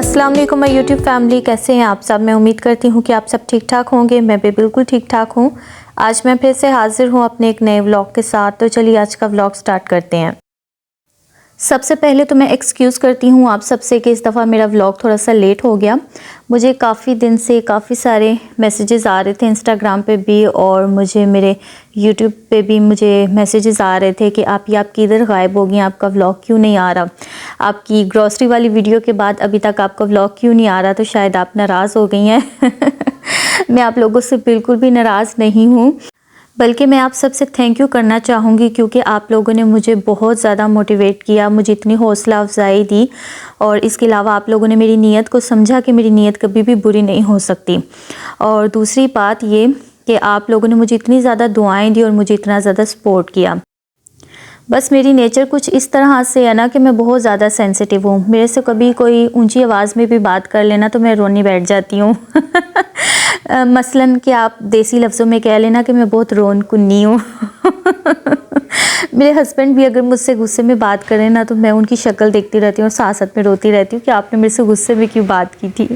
अस्सलाम वालेकुम my YouTube family, कैसे हैं आप सब। मैं उम्मीद करती हूँ कि आप सब ठीक ठाक होंगे। मैं भी बिल्कुल ठीक ठाक हूँ। आज मैं फिर से हाज़िर हूँ अपने एक नए व्लॉग के साथ। तो चलिए आज का व्लॉग स्टार्ट करते हैं। सबसे पहले तो मैं एक्सक्यूज़ करती हूँ आप सबसे कि इस दफ़ा मेरा व्लॉग थोड़ा सा लेट हो गया। मुझे काफ़ी दिन से काफ़ी सारे मैसेजेस आ रहे थे इंस्टाग्राम पे भी, और मुझे मेरे यूट्यूब पे भी मुझे मैसेजेस आ रहे थे कि आप किधर गायब हो गई, आपका व्लॉग क्यों नहीं आ रहा, आपकी ग्रॉसरी वाली वीडियो के बाद अभी तक आपका व्लॉग क्यों नहीं आ रहा। तो शायद आप नाराज़ हो गई हैं। मैं आप लोगों से बिल्कुल भी नाराज़ नहीं हूँ, बल्कि मैं आप सबसे थैंक यू करना चाहूँगी, क्योंकि आप लोगों ने मुझे बहुत ज़्यादा मोटिवेट किया, मुझे इतनी हौसला अफजाई दी, और इसके अलावा आप लोगों ने मेरी नीयत को समझा कि मेरी नीयत कभी भी बुरी नहीं हो सकती। और दूसरी बात ये कि आप लोगों ने मुझे इतनी ज़्यादा दुआएं दी और मुझे इतना ज़्यादा सपोर्ट किया। बस मेरी नेचर कुछ इस तरह से है ना कि मैं बहुत ज़्यादा सेंसिटिव हूँ। मेरे से कभी कोई ऊंची आवाज़ में भी बात कर लेना तो मैं रोने बैठ जाती हूँ। मसलन कि आप देसी लफ्ज़ों में कह लेना कि मैं बहुत रोन कुन्नी हूँ। मेरे हस्बैंड भी अगर मुझसे गुस्से में बात करें ना तो मैं उनकी शक्ल देखती रहती हूँ और साथ साथ में रोती रहती हूँ कि आपने मेरे से गुस्से में क्यों बात की थी।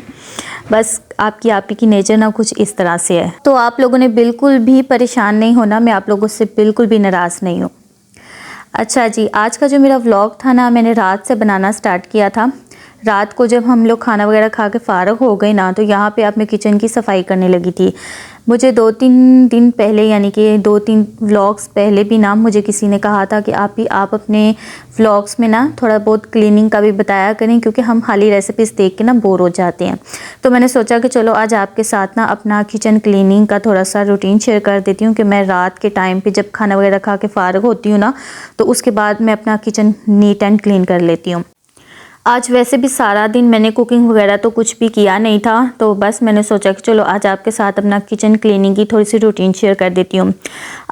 बस आपकी आप ही की नेचर ना कुछ इस तरह से है। तो आप लोगों ने बिल्कुल भी परेशान नहीं होना, मैं आप लोगों से बिल्कुल भी नाराज़ नहीं हूँ। अच्छा जी, आज का जो मेरा व्लॉग था ना, मैंने रात से बनाना स्टार्ट किया था। रात को जब हम लोग खाना वगैरह खा के फ़ारग हो गए ना, तो यहाँ पे अब मैं किचन की सफाई करने लगी थी। मुझे 2-3 दिन पहले, यानी कि 2-3 व्लॉग्स पहले भी ना, मुझे किसी ने कहा था कि आप अपने व्लॉग्स में ना थोड़ा बहुत क्लीनिंग का भी बताया करें, क्योंकि हम खाली रेसिपीज़ देख के ना बोर हो जाते हैं। तो मैंने सोचा कि चलो आज आपके साथ ना अपना किचन क्लीनिंग का थोड़ा सा रूटीन शेयर कर देती हूँ कि मैं रात के टाइम पे जब खाना वगैरह खा के फ़ारग होती हूँ ना, तो उसके बाद मैं अपना किचन नीट एंड क्लीन कर लेती हूँ। आज वैसे भी सारा दिन मैंने कुकिंग वगैरह तो कुछ भी किया नहीं था, तो बस मैंने सोचा कि चलो आज आपके साथ अपना किचन क्लीनिंग की थोड़ी सी रूटीन शेयर कर देती हूँ।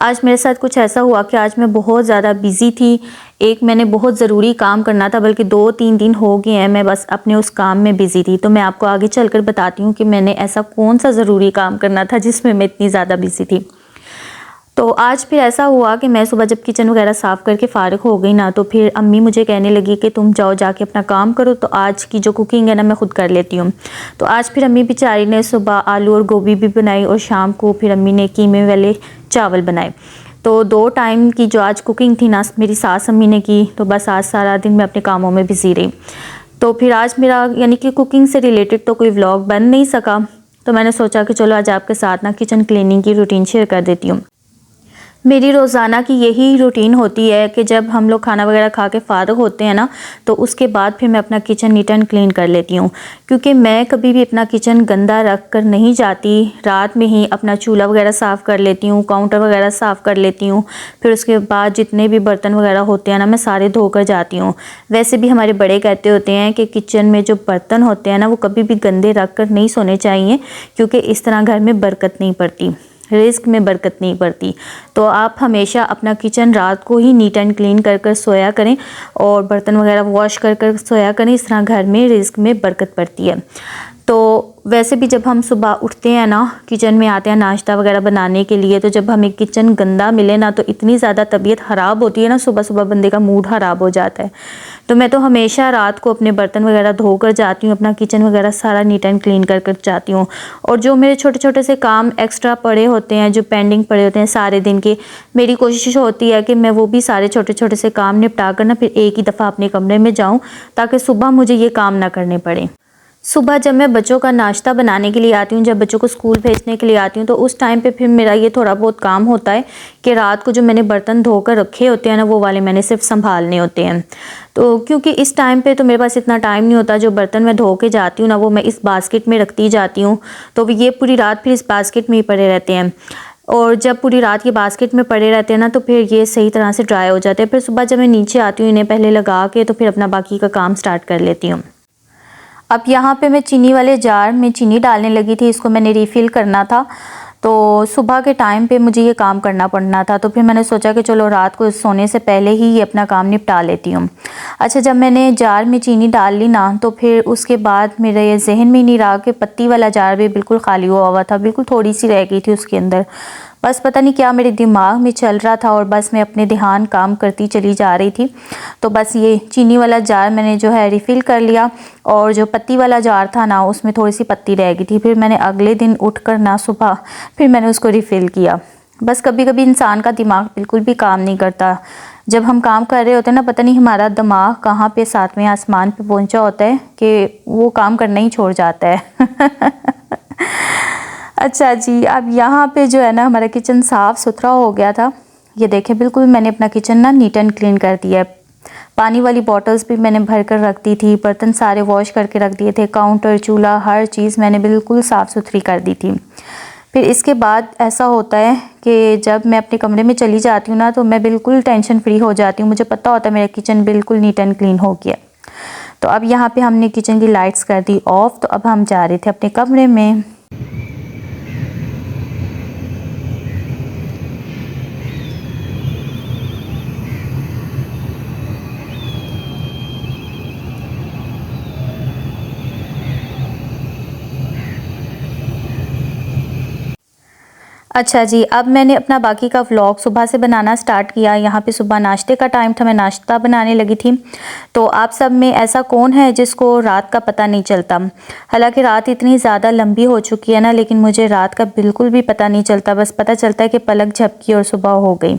आज मेरे साथ कुछ ऐसा हुआ कि आज मैं बहुत ज़्यादा बिज़ी थी। एक मैंने बहुत ज़रूरी काम करना था, बल्कि 2-3 दिन हो गए हैं मैं बस अपने उस काम में बिज़ी थी। तो मैं आपको आगे चलकर बताती हूँ कि मैंने ऐसा कौन सा ज़रूरी काम करना था जिसमें मैं इतनी ज़्यादा बिज़ी थी। तो आज फिर ऐसा हुआ कि मैं सुबह जब किचन वगैरह साफ़ करके फ़ारिग हो गई ना, तो फिर अम्मी मुझे कहने लगी कि तुम जाओ जाके अपना काम करो, तो आज की जो कुकिंग है ना मैं ख़ुद कर लेती हूँ। तो आज फिर अम्मी बेचारी ने सुबह आलू और गोभी भी बनाई, और शाम को फिर अम्मी ने कीमे वाले चावल बनाए। तो 2 टाइम की जो आज कुकिंग थी ना, मेरी सास अम्मी ने की। तो बस आज सारा दिन मैं अपने कामों में बिज़ी रही। तो फिर आज मेरा यानी कि कुकिंग से रिलेटेड तो कोई व्लॉग बन नहीं सका। तो मैंने सोचा कि चलो आज आपके साथ ना किचन क्लीनिंग की रूटीन शेयर कर देती हूँ। मेरी रोज़ाना की यही रूटीन होती है कि जब हम लोग खाना वगैरह खा के फ़ारिग होते हैं ना, तो उसके बाद फिर मैं अपना किचन नीट एंड क्लीन कर लेती हूँ, क्योंकि मैं कभी भी अपना किचन गंदा रख कर नहीं जाती। रात में ही अपना चूल्हा वगैरह साफ़ कर लेती हूँ, काउंटर वगैरह साफ़ कर लेती हूँ। फिर उसके बाद जितने भी बर्तन वगैरह होते हैं ना, मैं सारे धोकर जाती हूँ। वैसे भी हमारे बड़े कहते होते हैं कि किचन में जो बर्तन होते हैं ना, वो कभी भी गंदे रख कर नहीं सोने चाहिए, क्योंकि इस तरह घर में बरकत नहीं पड़ती, रिस्क में बरकत नहीं पड़ती। तो आप हमेशा अपना किचन रात को ही नीट एंड क्लीन कर कर सोया करें, और बर्तन वगैरह वॉश कर कर सोया करें। इस तरह घर में रिस्क में बरकत पड़ती है। तो वैसे भी जब हम सुबह उठते हैं ना, किचन में आते हैं नाश्ता वगैरह बनाने के लिए, तो जब हमें किचन गंदा मिले ना, तो इतनी ज़्यादा तबीयत ख़राब होती है ना, सुबह सुबह बंदे का मूड ख़राब हो जाता है। तो मैं तो हमेशा रात को अपने बर्तन वगैरह धो कर जाती हूँ, अपना किचन वगैरह सारा नीट एंड क्लीन कर कर जाती हूँ। और जो मेरे छोटे छोटे से काम एक्स्ट्रा पड़े होते हैं, जो पेंडिंग पड़े होते हैं सारे दिन के, मेरी कोशिश होती है कि मैं वो भी सारे छोटे छोटे से काम निपटा कर ना फिर एक ही दफ़ा अपने कमरे में जाऊँ, ताकि सुबह मुझे ये काम ना करने पड़े। सुबह जब मैं बच्चों का नाश्ता बनाने के लिए आती हूँ, जब बच्चों को स्कूल भेजने के लिए आती हूँ, तो उस टाइम पे फिर मेरा ये थोड़ा बहुत काम होता है कि रात को जो मैंने बर्तन धोकर रखे होते हैं ना, वो वाले मैंने सिर्फ संभालने होते हैं। तो क्योंकि इस टाइम पे तो मेरे पास इतना टाइम नहीं होता, जो बर्तन मैं धो के जाती हूँ ना, वो मैं इस बास्केट में रखती जाती हूँ। तो ये पूरी रात फिर इस बास्केट में ही पड़े रहते हैं, और जब पूरी रात ये बास्केट में पड़े रहते हैं ना, तो फिर ये सही तरह से ड्राई हो जाते हैं। फिर सुबह जब मैं नीचे आती हूँ, इन्हें पहले लगा के, तो फिर अपना बाकी का काम स्टार्ट कर लेती हूँ। अब यहाँ पे मैं चीनी वाले जार में चीनी डालने लगी थी, इसको मैंने रिफ़िल करना था। तो सुबह के टाइम पे मुझे ये काम करना पड़ना था, तो फिर मैंने सोचा कि चलो रात को सोने से पहले ही ये अपना काम निपटा लेती हूँ। अच्छा, जब मैंने जार में चीनी डाल ली ना, तो फिर उसके बाद मेरे ये जहन में नहीं रहा कि पत्ती वाला जार भी बिल्कुल खाली हुआ हुआ था, बिल्कुल थोड़ी सी रह गई थी उसके अंदर। बस पता नहीं क्या मेरे दिमाग में चल रहा था और बस मैं अपने ध्यान काम करती चली जा रही थी। तो बस ये चीनी वाला जार मैंने जो है रिफ़िल कर लिया और जो पत्ती वाला जार था ना उसमें थोड़ी सी पत्ती रह गई थी। फिर मैंने अगले दिन उठकर ना सुबह फिर मैंने उसको रिफ़िल किया। बस कभी कभी इंसान का दिमाग बिल्कुल भी काम नहीं करता। जब हम काम कर रहे होते हैं ना, पता नहीं हमारा दिमाग कहाँ पे सातवें आसमान पे पहुंचा होता है कि वो काम करना ही छोड़ जाता है। अच्छा जी, अब यहाँ पे जो है ना हमारा किचन साफ़ सुथरा हो गया था। ये देखें, बिल्कुल मैंने अपना किचन ना नीट एंड क्लीन कर दिया है। पानी वाली बॉटल्स भी मैंने भर कर रख दी थी, बर्तन सारे वॉश करके रख दिए थे, काउंटर चूल्हा हर चीज़ मैंने बिल्कुल साफ़ सुथरी कर दी थी। फिर इसके बाद ऐसा होता है कि जब मैं अपने कमरे में चली जाती हूँ ना तो मैं बिल्कुल टेंशन फ्री हो जाती हूँ। मुझे पता होता है मेरा किचन बिल्कुल नीट एंड क्लीन हो गया। तो अब यहाँ पे हमने किचन की लाइट्स कर दी ऑफ। तो अब हम जा रहे थे अपने कमरे में। अच्छा जी, अब मैंने अपना बाकी का व्लॉग सुबह से बनाना स्टार्ट किया। यहाँ पे सुबह नाश्ते का टाइम था, मैं नाश्ता बनाने लगी थी। तो आप सब में ऐसा कौन है जिसको रात का पता नहीं चलता? हालांकि रात इतनी ज़्यादा लंबी हो चुकी है ना, लेकिन मुझे रात का बिल्कुल भी पता नहीं चलता। बस पता चलता है कि पलक झपकी और सुबह हो गई।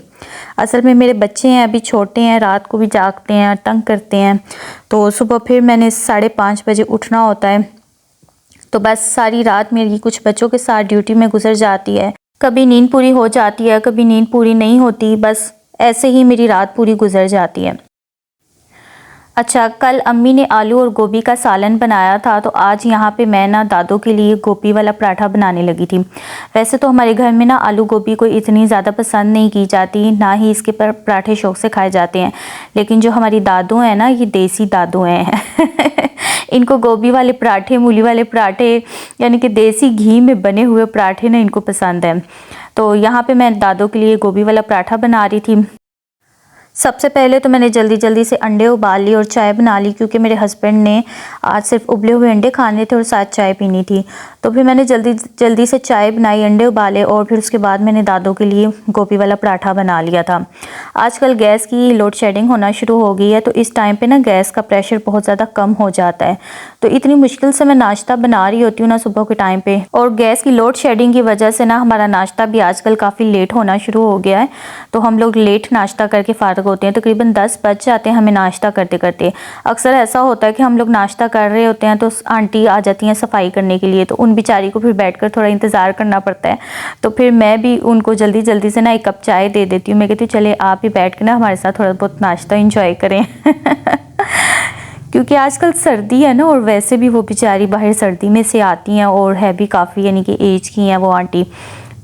असल में मेरे बच्चे हैं, अभी छोटे हैं, रात को भी जागते हैं, तंग करते हैं। तो सुबह फिर मैंने 5:30 बजे उठना होता है। तो बस सारी रात मेरी कुछ बच्चों के साथ ड्यूटी में गुजर जाती है। कभी नींद पूरी हो जाती है, कभी नींद पूरी नहीं होती। बस ऐसे ही मेरी रात पूरी गुजर जाती है। अच्छा, कल अम्मी ने आलू और गोभी का सालन बनाया था, तो आज यहाँ पे मैं ना दादों के लिए गोभी वाला पराठा बनाने लगी थी। वैसे तो हमारे घर में ना आलू गोभी को इतनी ज़्यादा पसंद नहीं की जाती, ना ही इसके पराठे शौक से खाए जाते हैं। लेकिन जो हमारी दादू हैं ना, ये देसी दादू हैं। इनको गोभी वाले पराठे, मूली वाले पराठे, यानी कि देसी घी में बने हुए पराठे ना इनको पसंद है। तो यहाँ पे मैं दादों के लिए गोभी वाला पराठा बना रही थी। सबसे पहले तो मैंने जल्दी जल्दी से अंडे उबाल लिए और चाय बना ली, क्योंकि मेरे हस्बैंड ने आज सिर्फ उबले हुए अंडे खाने थे और साथ चाय पीनी थी। तो फिर मैंने जल्दी जल्दी से चाय बनाई, अंडे उबाले और फिर उसके बाद मैंने दादों के लिए गोभी वाला पराठा बना लिया था। आजकल गैस की लोड शेडिंग होना शुरू हो गई है, तो इस टाइम पर ना गैस का प्रेशर बहुत ज़्यादा कम हो जाता है। तो इतनी मुश्किल से मैं नाश्ता बना रही होती हूँ ना सुबह के टाइम पर, और गैस की लोड शेडिंग की वजह से ना हमारा नाश्ता भी आजकल काफ़ी लेट होना शुरू हो गया है। तो हम लोग लेट नाश्ता करके फारिग होते हैं, तकरीबन 10 बज जाते हैं हमें नाश्ता करते करते। अक्सर ऐसा होता है कि हम लोग नाश्ता कर रहे होते हैं तो आंटी आ जाती हैं सफाई करने के लिए, तो उन बेचारी को फिर बैठकर थोड़ा इंतज़ार करना पड़ता है। तो फिर मैं भी उनको जल्दी जल्दी से ना एक कप चाय दे देती हूँ। मैं कहती हूँ चले आप भी बैठ के ना हमारे साथ थोड़ा बहुत नाश्ता इंजॉय करें। क्योंकि आजकल सर्दी है ना, और वैसे भी वो बेचारी बाहर सर्दी में से आती हैं और है भी काफ़ी, यानी कि एज की हैं वो आंटी।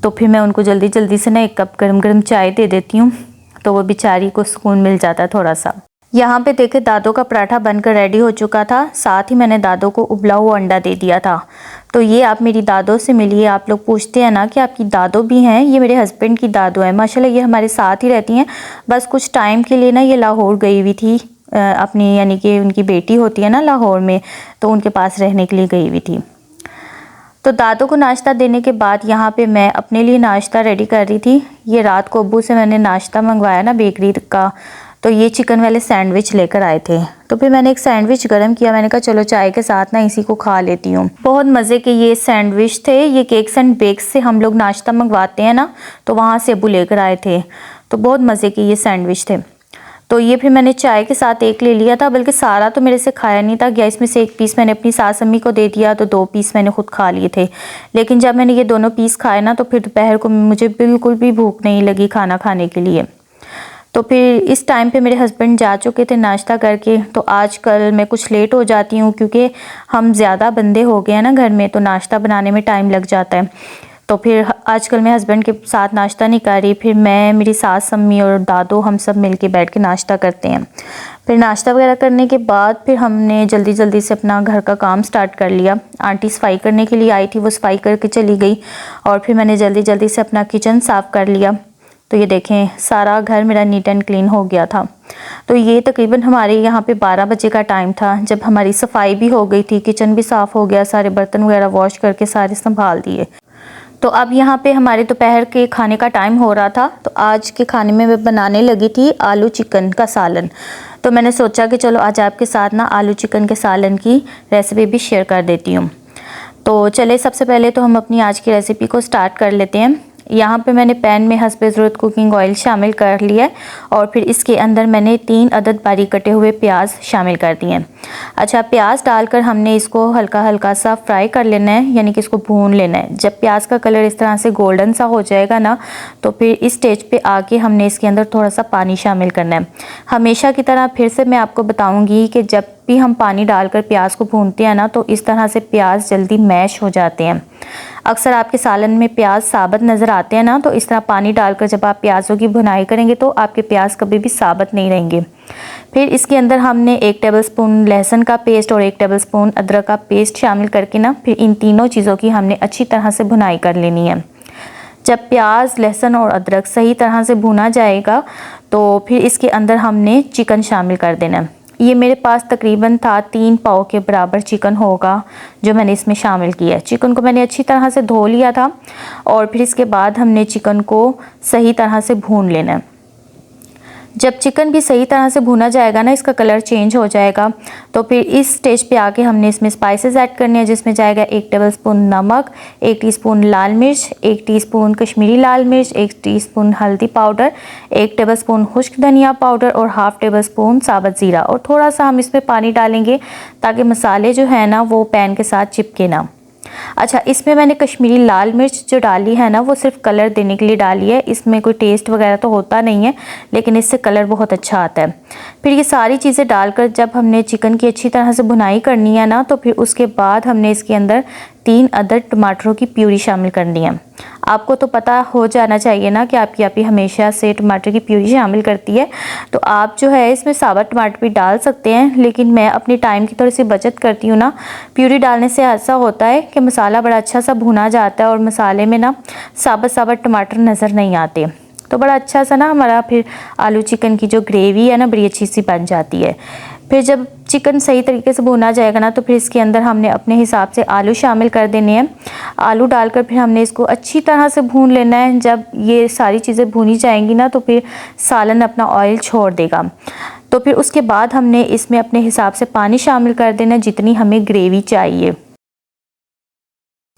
तो फिर मैं उनको जल्दी जल्दी से ना एक कप गरम गरम चाय दे देती हूँ, तो वो बेचारी को सुकून मिल जाता है थोड़ा सा। यहाँ पे देखे दादों का पराठा बनकर रेडी हो चुका था, साथ ही मैंने दादों को उबला हुआ अंडा दे दिया था। तो ये आप मेरी दादों से मिलिए। आप लोग पूछते हैं ना कि आपकी दादो भी हैं, ये मेरे हस्बैंड की दादो है माशाल्लाह। ये हमारे साथ ही रहती हैं, बस कुछ टाइम के लिए ना ये लाहौर गई हुई थी अपनी, यानी कि उनकी बेटी होती है ना लाहौर में, तो उनके पास रहने के लिए गई हुई थी। तो दादों को नाश्ता देने के बाद यहाँ पे मैं अपने लिए नाश्ता रेडी कर रही थी। ये रात को अब्बू से मैंने नाश्ता मंगवाया ना बेकरी का, तो ये चिकन वाले सैंडविच लेकर आए थे। तो फिर मैंने एक सैंडविच गरम किया, मैंने कहा चलो चाय के साथ ना इसी को खा लेती हूँ। बहुत मज़े के ये सैंडविच थे। ये केक्स एंड बेक्स से हम लोग नाश्ता मंगवाते हैं ना, तो वहाँ से अब्बू लेकर आए थे। तो बहुत मज़े के ये सैंडविच थे। तो ये फिर मैंने चाय के साथ एक ले लिया था, बल्कि सारा तो मेरे से खाया नहीं था गया। इसमें से एक पीस मैंने अपनी सास अम्मी को दे दिया, तो 2 पीस मैंने खुद खा लिए थे। लेकिन जब मैंने ये दोनों पीस खाए ना, तो फिर दोपहर को मुझे बिल्कुल भी भूख नहीं लगी खाना खाने के लिए। तो फिर इस टाइम पे मेरे हस्बैंड जा चुके थे नाश्ता करके। तो आजकल मैं कुछ लेट हो जाती हूँ, क्योंकि हम ज़्यादा बंदे हो गए हैं ना घर में, तो नाश्ता बनाने में टाइम लग जाता है। तो फिर आजकल मैं हस्बैंड के साथ नाश्ता नहीं कर रही, फिर मैं, मेरी सास अम्मी और दादो हम सब मिलके बैठ के नाश्ता करते हैं। फिर नाश्ता वगैरह करने के बाद फिर हमने जल्दी जल्दी से अपना घर का काम स्टार्ट कर लिया। आंटी सफाई करने के लिए आई थी, वो सफाई करके चली गई, और फिर मैंने जल्दी जल्दी से अपना किचन साफ़ कर लिया। तो ये देखें, सारा घर मेरा नीट एंड क्लीन हो गया था। तो ये तकरीबन हमारे यहाँ पे 12 बजे का टाइम था, जब हमारी सफाई भी हो गई थी, किचन भी साफ़ हो गया, सारे बर्तन वगैरह वॉश करके सारे संभाल दिए। तो अब यहाँ पे हमारे दोपहर के खाने का टाइम हो रहा था। तो आज के खाने में मैं बनाने लगी थी आलू चिकन का सालन। तो मैंने सोचा कि चलो आज आपके साथ ना आलू चिकन के सालन की रेसिपी भी शेयर कर देती हूँ। तो चले सबसे पहले तो हम अपनी आज की रेसिपी को स्टार्ट कर लेते हैं। यहाँ पे मैंने पैन में हस्बे ज़रूरत कुकिंग ऑयल शामिल कर लिया है और फिर इसके अंदर मैंने 3 अदद बारीक कटे हुए प्याज शामिल कर दिए हैं। अच्छा, प्याज डालकर हमने इसको हल्का हल्का सा फ्राई कर लेना है, यानी कि इसको भून लेना है। जब प्याज का कलर इस तरह से गोल्डन सा हो जाएगा ना, तो फिर इस स्टेज पे आके हमने इसके अंदर थोड़ा सा पानी शामिल करना है। हमेशा की तरह फिर से मैं आपको बताऊँगी कि जब भी हम पानी डालकर प्याज को भूनते हैं ना, तो इस तरह से प्याज जल्दी मैश हो जाते हैं। अक्सर आपके सालन में प्याज साबुत नज़र आते हैं ना, तो इस तरह पानी डालकर जब आप प्याज़ों की भुनाई करेंगे तो आपके प्याज कभी भी साबुत नहीं रहेंगे। फिर इसके अंदर हमने 1 टेबलस्पून लहसुन का पेस्ट और 1 टेबलस्पून अदरक का पेस्ट शामिल करके ना, फिर इन तीनों चीज़ों की हमने अच्छी तरह से भुनाई कर लेनी है। जब प्याज, लहसुन और अदरक सही तरह से भुना जाएगा तो फिर इसके अंदर हमने चिकन शामिल कर देना है। ये मेरे पास तकरीबन था 3 पाव के बराबर चिकन होगा जो मैंने इसमें शामिल किया है। चिकन को मैंने अच्छी तरह से धो लिया था और फिर इसके बाद हमने चिकन को सही तरह से भून लेना है। जब चिकन भी सही तरह से भुना जाएगा ना, इसका कलर चेंज हो जाएगा, तो फिर इस स्टेज पे आके हमने इसमें स्पाइसेस ऐड करने हैं, जिसमें जाएगा 1 टेबलस्पून नमक, 1 टीस्पून लाल मिर्च, 1 टीस्पून कश्मीरी लाल मिर्च, 1 टीस्पून हल्दी पाउडर, 1 टेबलस्पून खुश्क धनिया पाउडर और हाफ टेबलस्पून साबुत ज़ीरा। और थोड़ा सा हम इसमें पानी डालेंगे ताकि मसाले जो है ना वो पैन के साथ चिपके ना। अच्छा, इसमें मैंने कश्मीरी लाल मिर्च जो डाली है ना, वो सिर्फ कलर देने के लिए डाली है। इसमें कोई टेस्ट वगैरह तो होता नहीं है, लेकिन इससे कलर बहुत अच्छा आता है। फिर ये सारी चीज़ें डालकर जब हमने चिकन की अच्छी तरह से भुनाई करनी है ना, तो फिर उसके बाद हमने इसके अंदर 3 अदद टमाटरों की प्यूरी शामिल करनी है। आपको तो पता हो जाना चाहिए ना कि आपकी आपी हमेशा से टमाटर की प्यूरी शामिल करती है, तो आप जो है इसमें साबुत टमाटर भी डाल सकते हैं, लेकिन मैं अपनी टाइम की थोड़ी सी बचत करती हूँ ना। प्यूरी डालने से ऐसा होता है कि मसाला बड़ा अच्छा सा भुना जाता है और मसाले में ना साबुत टमाटर नज़र नहीं आते, तो बड़ा अच्छा सा ना हमारा फिर आलू चिकन की जो ग्रेवी है ना बड़ी अच्छी सी बन जाती है। फिर जब चिकन सही तरीके से भुना जाएगा ना, तो फिर इसके अंदर हमने अपने हिसाब से आलू शामिल कर देने हैं। आलू डालकर फिर हमने इसको अच्छी तरह से भून लेना है। जब ये सारी चीज़ें भुनी जाएंगी ना, तो फिर सालन अपना ऑयल छोड़ देगा। तो फिर उसके बाद हमने इसमें अपने हिसाब से पानी शामिल कर देना है, जितनी हमें ग्रेवी चाहिए।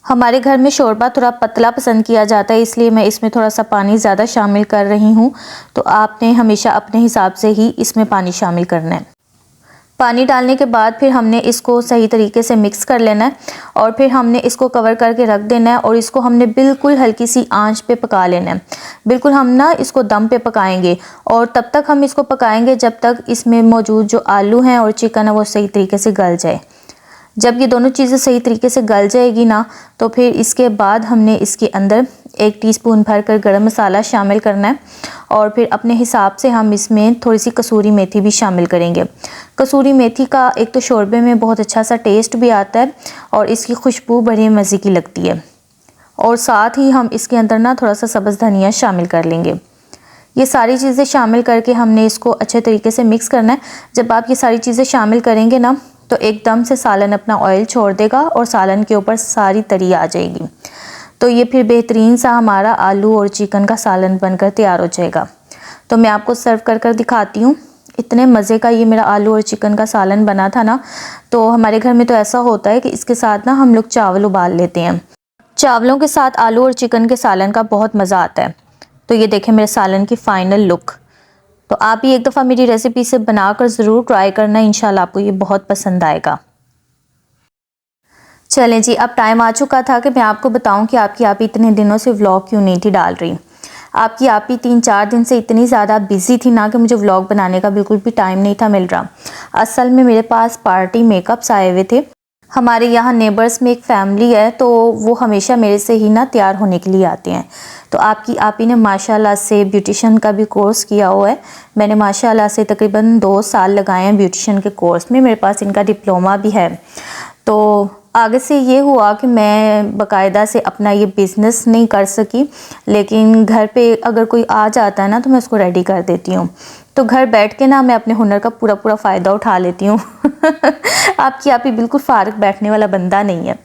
हमारे घर में शोरबा थोड़ा पतला पसंद किया जाता है, इसलिए मैं इसमें थोड़ा सा पानी ज़्यादा शामिल कर रही हूँ। तो आपने हमेशा अपने हिसाब से ही इसमें पानी शामिल करना है। पानी डालने के बाद फिर हमने इसको सही तरीके से मिक्स कर लेना है और फिर हमने इसको कवर करके रख देना है और इसको हमने बिल्कुल हल्की सी आंच पे पका लेना है। बिल्कुल हम ना इसको दम पे पकाएंगे और तब तक हम इसको पकाएंगे जब तक इसमें मौजूद जो आलू हैं और चिकन है वो सही तरीके से गल जाए। जब ये दोनों चीज़ें सही तरीके से गल जाएगी ना, तो फिर इसके बाद हमने इसके अंदर 1 टीस्पून भरकर गरम मसाला शामिल करना है और फिर अपने हिसाब से हम इसमें थोड़ी सी कसूरी मेथी भी शामिल करेंगे। कसूरी मेथी का एक तो शोरबे में बहुत अच्छा सा टेस्ट भी आता है और इसकी खुशबू बड़ी मज़े की लगती है। और साथ ही हम इसके अंदर ना थोड़ा सा सब्ज़ धनिया शामिल कर लेंगे। ये सारी चीज़ें शामिल करके हमने इसको अच्छे तरीके से मिक्स करना है। जब आप ये सारी चीज़ें शामिल करेंगे ना, तो एकदम से सालन अपना ऑयल छोड़ देगा और सालन के ऊपर सारी तरी आ जाएगी। तो ये फिर बेहतरीन सा हमारा आलू और चिकन का सालन बनकर तैयार हो जाएगा। तो मैं आपको सर्व कर दिखाती हूँ। इतने मज़े का ये मेरा आलू और चिकन का सालन बना था ना। तो हमारे घर में तो ऐसा होता है कि इसके साथ ना हम लोग चावल उबाल लेते हैं। चावलों के साथ आलू और चिकन के सालन का बहुत मज़ा आता है। तो ये देखें मेरे सालन की फ़ाइनल लुक। तो आप भी एक दफ़ा मेरी रेसिपी से बनाकर ज़रूर ट्राई करना, इंशाल्लाह आपको ये बहुत पसंद आएगा। चलें जी, अब टाइम आ चुका था कि मैं आपको बताऊं कि आपकी आपी इतने दिनों से व्लॉग क्यों नहीं थी डाल रही। आपकी आपी 3-4 दिन से इतनी ज़्यादा बिज़ी थी ना कि मुझे व्लॉग बनाने का बिल्कुल भी टाइम नहीं था मिल रहा। असल में मेरे पास पार्टी मेकअप्स आए हुए थे। हमारे यहाँ नेबर्स में एक फ़ैमिली है, तो वो हमेशा मेरे से ही ना तैयार होने के लिए आते हैं। तो आपकी आपी ने माशाल्लाह से ब्यूटिशियन का भी कोर्स किया हुआ है। मैंने माशाल्लाह से तकरीबन 2 साल लगाए हैं ब्यूटिशियन के कोर्स में। मेरे पास इनका डिप्लोमा भी है। तो आगे से ये हुआ कि मैं बाकायदा से अपना ये बिज़नेस नहीं कर सकी, लेकिन घर पे अगर कोई आ जाता है ना, तो मैं उसको रेडी कर देती हूँ। तो घर बैठ के ना मैं अपने हुनर का पूरा फ़ायदा उठा लेती हूँ। आपकी आपी बिल्कुल फ़ारिग बैठने वाला बंदा नहीं है।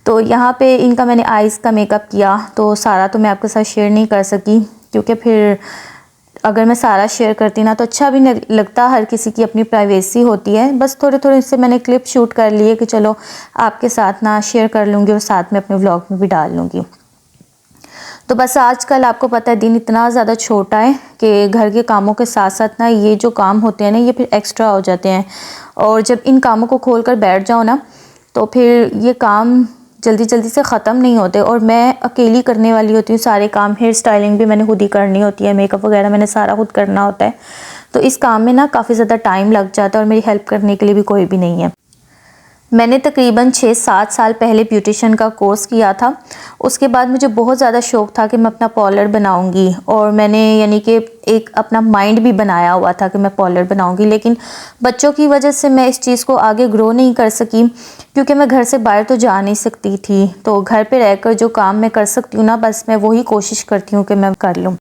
तो यहाँ पे इनका मैंने आइज़ का मेकअप किया, तो सारा तो मैं आपके साथ शेयर नहीं कर सकी, क्योंकि फिर अगर मैं सारा शेयर करती ना तो अच्छा भी नहीं लगता, हर किसी की अपनी प्राइवेसी होती है। बस थोड़े थोड़े इससे मैंने क्लिप शूट कर लिए कि चलो आपके साथ ना शेयर कर लूँगी और साथ में अपने व्लॉग में भी डाल लूँगी। तो बस आजकल आपको पता है दिन इतना ज़्यादा छोटा है कि घर के कामों के साथ साथ ना ये जो काम होते हैं ना ये फिर एक्स्ट्रा हो जाते हैं, और जब इन कामों को खोल कर बैठ जाओ ना तो फिर ये काम जल्दी जल्दी से ख़त्म नहीं होते। और मैं अकेली करने वाली होती हूँ सारे काम, हेयर स्टाइलिंग भी मैंने खुद ही करनी होती है, मेकअप वगैरह मैंने सारा खुद करना होता है। तो इस काम में ना काफ़ी ज़्यादा टाइम लग जाता है और मेरी हेल्प करने के लिए भी कोई भी नहीं है। मैंने तकरीबन 6-7 साल पहले ब्यूटिशियन का कोर्स किया था। उसके बाद मुझे बहुत ज़्यादा शौक़ था कि मैं अपना पार्लर बनाऊंगी, और मैंने यानी कि एक अपना माइंड भी बनाया हुआ था कि मैं पार्लर बनाऊंगी। लेकिन बच्चों की वजह से मैं इस चीज़ को आगे ग्रो नहीं कर सकी, क्योंकि मैं घर से बाहर तो जा नहीं सकती थी। तो घर पर रहकर जो काम मैं कर सकती हूँ ना, बस मैं वही कोशिश करती हूँ कि मैं कर लूँ।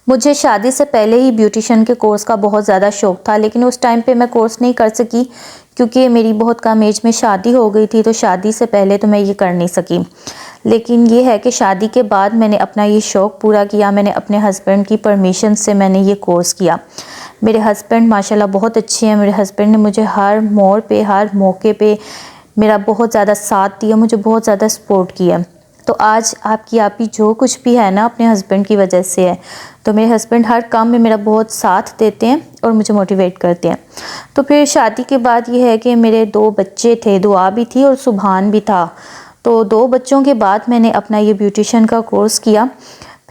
मुझे शादी से पहले ही ब्यूटिशियन के कोर्स का बहुत ज़्यादा शौक़ था, लेकिन उस टाइम पे मैं कोर्स नहीं कर सकी क्योंकि मेरी बहुत कम एज में शादी हो गई थी। तो शादी से पहले तो मैं ये कर नहीं सकी। लेकिन ये है कि शादी के बाद मैंने अपना ये शौक़ पूरा किया। मैंने अपने हस्बैंड की परमिशन से मैंने ये कोर्स किया। मेरे हस्बैंड माशाल्लाह बहुत अच्छे हैं। मेरे हस्बैंड ने मुझे हर मोड़ पे, हर मौके पे मेरा बहुत ज़्यादा साथ दिया, मुझे बहुत ज़्यादा सपोर्ट किया। तो आज आपकी आपी जो कुछ भी है ना अपने हस्बैंड की वजह से है। तो मेरे हस्बैंड हर काम में मेरा बहुत साथ देते हैं और मुझे मोटिवेट करते हैं। तो फिर शादी के बाद ये है कि मेरे 2 बच्चे थे, दुआ भी थी और सुभान भी था। तो 2 बच्चों के बाद मैंने अपना ये ब्यूटिशियन का कोर्स किया।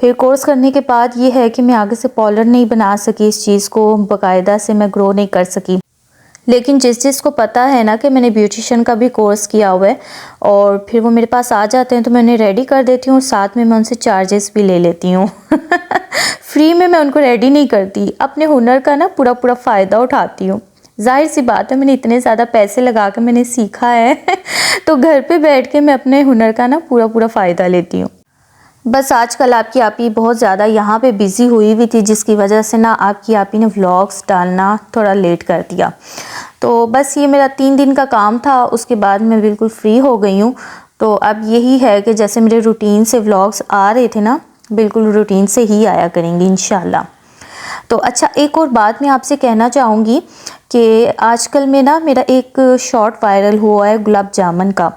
फिर कोर्स करने के बाद ये है कि मैं आगे से पार्लर नहीं बना सकी, इस चीज़ को बाकायदा से मैं ग्रो नहीं कर सकी। लेकिन जिस को पता है ना कि मैंने ब्यूटिशियन का भी कोर्स किया हुआ है और फिर वो मेरे पास आ जाते हैं तो मैं उन्हें रेडी कर देती हूँ, साथ में मैं उनसे चार्जेस भी ले लेती हूँ। फ्री में मैं उनको रेडी नहीं करती, अपने हुनर का ना पूरा पूरा फ़ायदा उठाती हूँ। जाहिर सी बात है, मैंने इतने ज़्यादा पैसे लगा कर मैंने सीखा है तो घर पे बैठ के मैं अपने हुनर का ना पूरा पूरा फ़ायदा लेती हूँ। बस आजकल आपकी आपी बहुत ज़्यादा यहाँ पे बिज़ी हुई हुई थी, जिसकी वजह से ना आपकी आपी ने व्लॉग्स डालना थोड़ा लेट कर दिया। तो बस ये मेरा 3 दिन का काम था, उसके बाद मैं बिल्कुल फ्री हो गई हूँ। तो अब यही है कि जैसे मेरे रूटीन से व्लॉग्स आ रहे थे ना, बिल्कुल रूटीन से ही आया करेंगे इंशाल्लाह। तो अच्छा, एक और बात मैं आपसे कहना चाहूँगी कि आजकल में ना मेरा एक शॉर्ट वायरल हुआ है गुलाब जामुन का।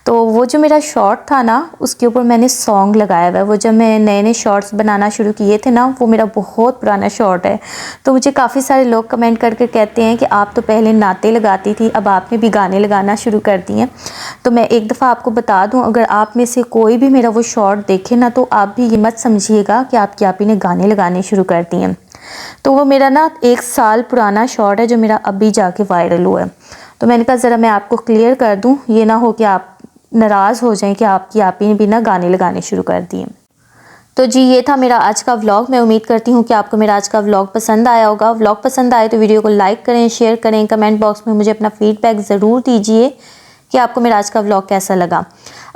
तो वो जो मेरा शॉर्ट था ना, उसके ऊपर मैंने सॉन्ग लगाया हुआ है। वो जब मैं नए नए शॉर्ट्स बनाना शुरू किए थे ना, वो मेरा बहुत पुराना शॉर्ट है। तो मुझे काफ़ी सारे लोग कमेंट करके कहते हैं कि आप तो पहले नाते लगाती थी, अब आपने भी गाने लगाना शुरू कर दिए हैं। तो मैं एक दफ़ा आपको बता दूँ, अगर आप में से कोई भी मेरा वो शॉर्ट देखे ना, तो आप भी ये मत समझिएगा कि आपकी आपी ने गाने लगाने शुरू कर दिए हैं। तो वो मेरा ना 1 साल पुराना शॉर्ट है जो मेरा अभी जाके वायरल हुआ है। तो मैंने कहा ज़रा मैं आपको क्लियर कर दूं, ये ना हो कि आप नाराज़ हो जाएं कि आपकी आपी ने भी ना गाने लगाने शुरू कर दिए। तो जी, ये था मेरा आज का व्लॉग। मैं उम्मीद करती हूँ कि आपको मेरा आज का व्लॉग पसंद आया होगा। व्लॉग पसंद आए तो वीडियो को लाइक करें, शेयर करें, कमेंट बॉक्स में मुझे अपना फीडबैक ज़रूर दीजिए कि आपको मेरा आज का व्लॉग कैसा लगा।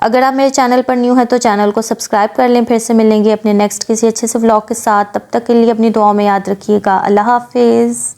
अगर आप मेरे चैनल पर न्यू हैं तो चैनल को सब्सक्राइब कर लें। फिर से मिलेंगे अपने नेक्स्ट किसी अच्छे से व्लॉग के साथ। तब तक के लिए अपनी दुआओं में याद रखिएगा। अल्लाह हाफिज़।